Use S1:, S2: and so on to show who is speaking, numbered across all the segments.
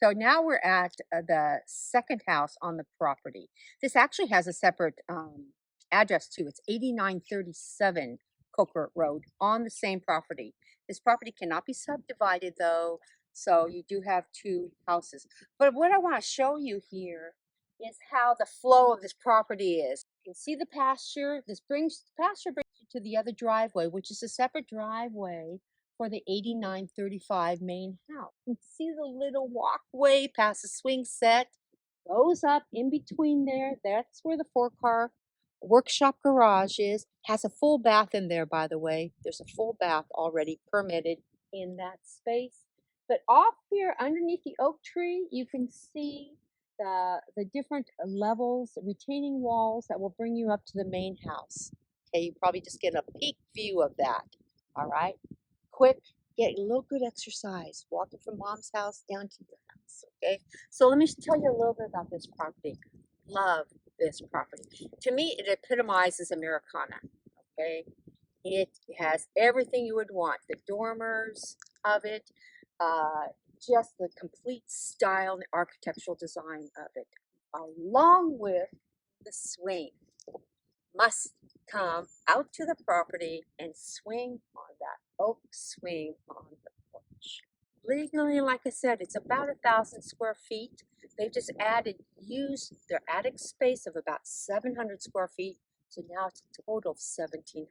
S1: So now we're at the second house on the property. This actually has a separate address too. It's 8937 Carport Road on the same property. This property cannot be subdivided though, so you do have two houses. But what I want to show you here is how the flow of this property is. You can see the pasture. Pasture brings you to the other driveway, which is a separate driveway for the 8935 main house. You can see the little walkway past the swing set, goes up in between there. That's where the 4-car workshop garage is. Has a full bath in there, by the way. There's a full bath already permitted in that space. But off here underneath the oak tree, you can see the different levels, retaining walls that will bring you up to the main house. Okay, you probably just get a peek view of that. All right. Quick, get a little good exercise, walking from mom's house down to your house, okay? So let me tell you a little bit about this property. Love this property. To me, it epitomizes Americana, okay? It has everything you would want, the dormers of it, just the complete style and architectural design of it, along with the swing. Must come out to the property and swing on that oak swing on the porch. Legally, like I said, it's about 1,000 square feet. They've just used their attic space of about 700 square feet, so now it's a total of 1,700.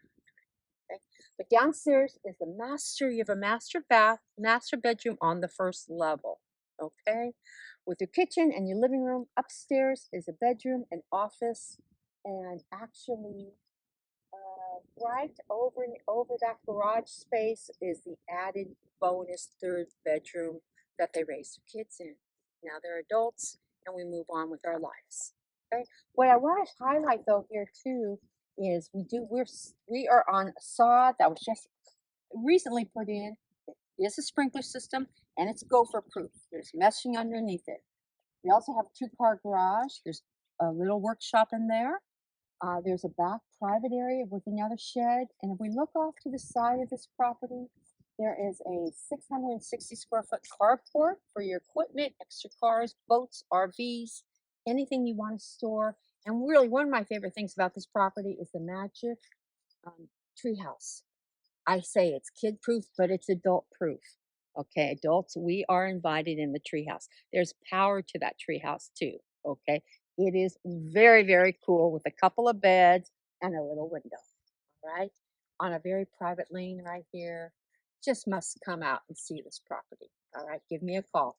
S1: Okay? But downstairs is the master. You have a master bedroom on the first level. Okay, with your kitchen and your living room. Upstairs is a bedroom, an office, and actually right over that garage space is the added bonus third bedroom that they raise their kids in. Now they're adults and we move on with our lives. Okay. What I want to highlight though here too is we are on a sod that was just recently put in. It is a sprinkler system and it's gopher proof. There's meshing underneath it. We also have a 2-car garage. There's a little workshop in there. There's a back private area with another shed. And if we look off to the side of this property, there is a 660 square foot carport for your equipment, extra cars, boats, RVs, anything you want to store. And really, one of my favorite things about this property is the magic treehouse. I say it's kid proof, but it's adult proof. Okay, adults, we are invited in the treehouse. There's power to that treehouse too. Okay, it is very, very cool with a couple of beds and a little window. All right, on a very private lane right here. Just must come out and see this property. All right, give me a call.